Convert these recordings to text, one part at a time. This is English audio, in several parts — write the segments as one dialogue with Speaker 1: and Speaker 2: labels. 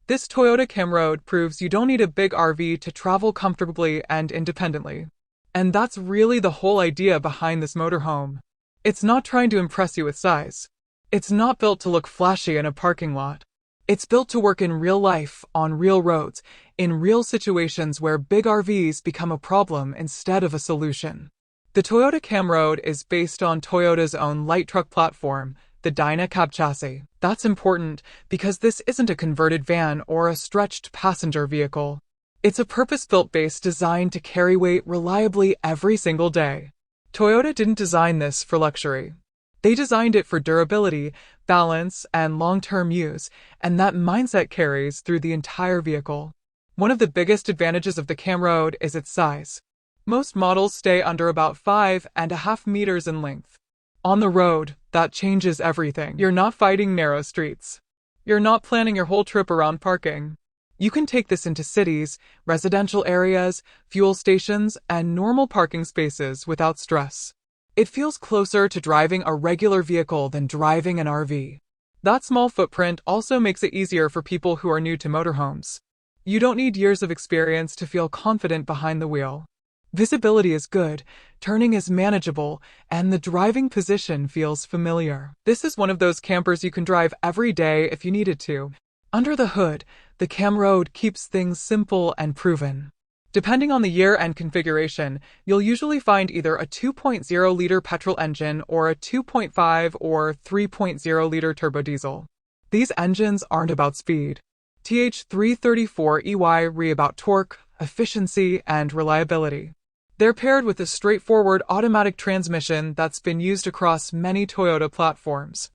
Speaker 1: This Toyota Camroad proves you don't need a big RV to travel comfortably and independently. And that's really the whole idea behind this motorhome. It's not trying to impress you with size. It's not built to look flashy in a parking lot. It's built to work in real life, on real roads, in real situations where big RVs become a problem instead of a solution. The Toyota Camroad is based on Toyota's own light truck platform, the Dyna cab chassis. That's important because this isn't a converted van or a stretched passenger vehicle. It's a purpose-built base designed to carry weight reliably every single day. Toyota didn't design this for luxury. They designed it for durability, balance, and long-term use, and that mindset carries through the entire vehicle. One of the biggest advantages of the Camroad is its size. Most models stay under about 5.5 meters in length. On the road, that changes everything. You're not fighting narrow streets. You're not planning your whole trip around parking. You can take this into cities, residential areas, fuel stations, and normal parking spaces without stress. It feels closer to driving a regular vehicle than driving an RV. That small footprint also makes it easier for people who are new to motorhomes. You don't need years of experience to feel confident behind the wheel. Visibility is good, turning is manageable, and the driving position feels familiar. This is one of those campers you can drive every day if you needed to. Under the hood, the Camroad keeps things simple and proven. Depending on the year and configuration, you'll usually find either a 2.0-liter petrol engine or a 2.5 or 3.0-liter turbo diesel. These engines aren't about speed. TH334EY re about torque, efficiency, and reliability. They're paired with a straightforward automatic transmission that's been used across many Toyota platforms.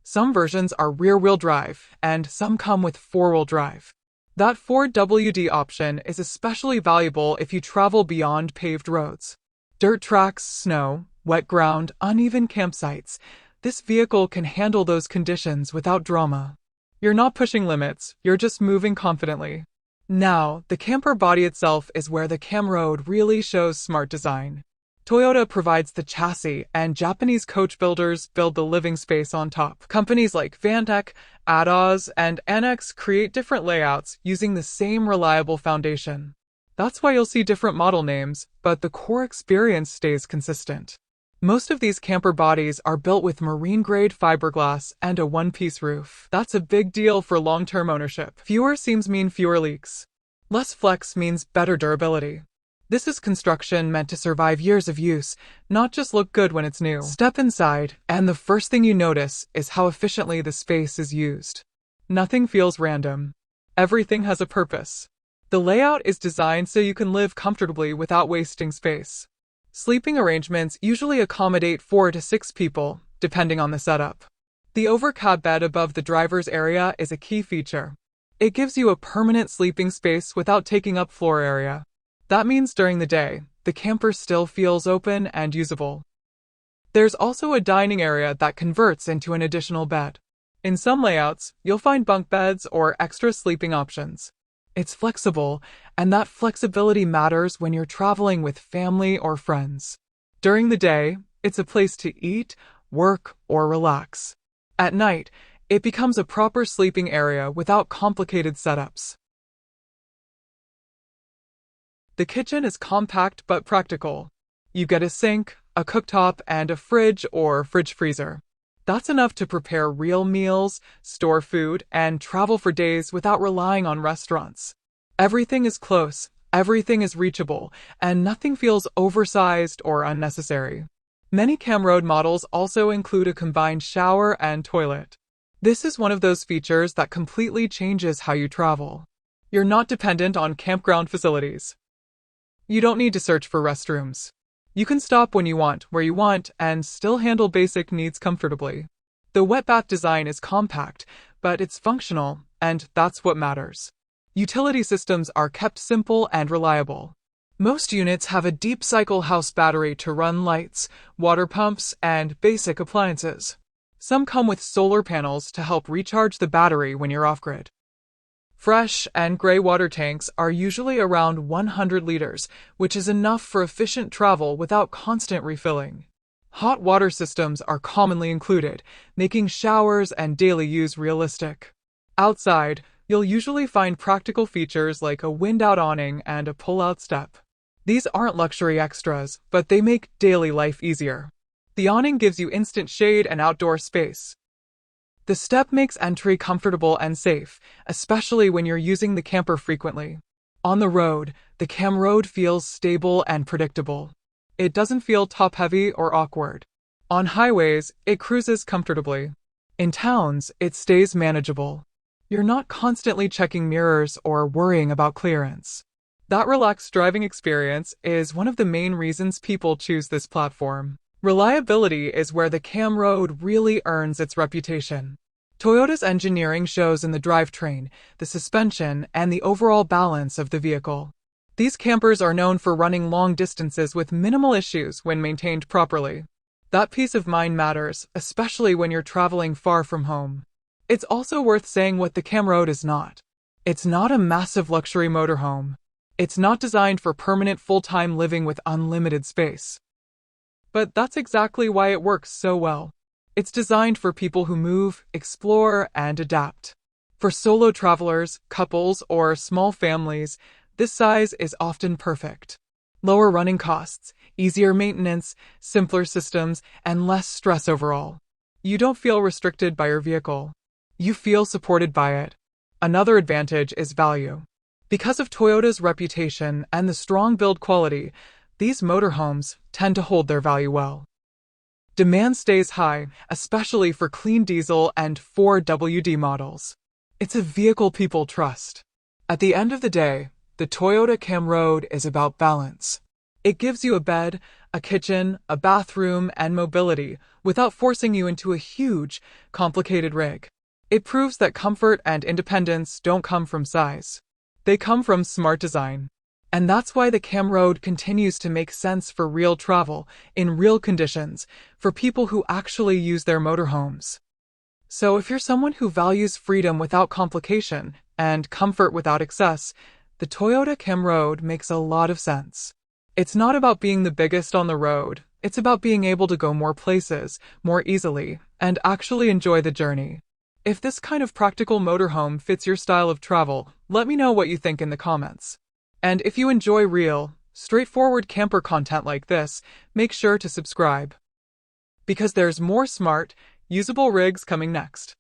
Speaker 1: Some versions are rear-wheel drive, and some come with four-wheel drive. That 4WD option is especially valuable if you travel beyond paved roads. Dirt tracks, snow, wet ground, uneven campsites. This vehicle can handle those conditions without drama. You're not pushing limits, you're just moving confidently. Now, the camper body itself is where the Camroad really shows smart design. Toyota provides the chassis, and Japanese coach builders build the living space on top. Companies like Vantec, Ados, and Annex create different layouts using the same reliable foundation. That's why you'll see different model names, but the core experience stays consistent. Most of these camper bodies are built with marine-grade fiberglass and a one-piece roof. That's a big deal for long-term ownership. Fewer seams mean fewer leaks. Less flex means better durability. This is construction meant to survive years of use, not just look good when it's new. Step inside, and the first thing you notice is how efficiently the space is used. Nothing feels random. Everything has a purpose. The layout is designed so you can live comfortably without wasting space. Sleeping arrangements usually accommodate 4 to 6 people, depending on the setup. The overcab bed above the driver's area is a key feature. It gives you a permanent sleeping space without taking up floor area. That means during the day, the camper still feels open and usable. There's also a dining area that converts into an additional bed. In some layouts, you'll find bunk beds or extra sleeping options. It's flexible, and that flexibility matters when you're traveling with family or friends. During the day, it's a place to eat, work, or relax. At night, it becomes a proper sleeping area without complicated setups. The kitchen is compact but practical. You get a sink, a cooktop, and a fridge or fridge-freezer. That's enough to prepare real meals, store food, and travel for days without relying on restaurants. Everything is close, everything is reachable, and nothing feels oversized or unnecessary. Many Camroad models also include a combined shower and toilet. This is one of those features that completely changes how you travel. You're not dependent on campground facilities. You don't need to search for restrooms. You can stop when you want, where you want, and still handle basic needs comfortably. The wet bath design is compact, but it's functional, and that's what matters. Utility systems are kept simple and reliable. Most units have a deep cycle house battery to run lights, water pumps, and basic appliances. Some come with solar panels to help recharge the battery when you're off-grid. Fresh and gray water tanks are usually around 100 liters, which is enough for efficient travel without constant refilling. Hot water systems are commonly included, making showers and daily use realistic. Outside, You'll usually find practical features like a wind-out awning and a pull-out step. These aren't luxury extras, but they make daily life easier. The awning gives you instant shade and outdoor space. The step makes entry comfortable and safe, especially when you're using the camper frequently. On the road, the Camroad feels stable and predictable. It doesn't feel top-heavy or awkward. On highways, it cruises comfortably. In towns, it stays manageable. You're not constantly checking mirrors or worrying about clearance. That relaxed driving experience is one of the main reasons people choose this platform. Reliability is where the Camroad really earns its reputation. Toyota's engineering shows in the drivetrain, the suspension, and the overall balance of the vehicle. These campers are known for running long distances with minimal issues when maintained properly. That peace of mind matters, especially when you're traveling far from home. It's also worth saying what the Camroad is not. It's not a massive luxury motorhome. It's not designed for permanent full-time living with unlimited space. But that's exactly why it works so well. It's designed for people who move, explore, and adapt. For solo travelers, couples, or small families, this size is often perfect. Lower running costs, easier maintenance, simpler systems, and less stress overall. You don't feel restricted by your vehicle. You feel supported by it. Another advantage is value. Because of Toyota's reputation and the strong build quality, these motorhomes tend to hold their value well. Demand stays high, especially for clean diesel and 4WD models. It's a vehicle people trust. At the end of the day, the Toyota Camroad is about balance. It gives you a bed, a kitchen, a bathroom, and mobility without forcing you into a huge, complicated rig. It proves that comfort and independence don't come from size. They come from smart design. And that's why the Camroad continues to make sense for real travel, in real conditions, for people who actually use their motorhomes. So if you're someone who values freedom without complication and comfort without excess, the Toyota Camroad makes a lot of sense. It's not about being the biggest on the road, it's about being able to go more places, more easily, and actually enjoy the journey. If this kind of practical motorhome fits your style of travel, let me know what you think in the comments. And if you enjoy real, straightforward camper content like this, make sure to subscribe. Because there's more smart, usable rigs coming next.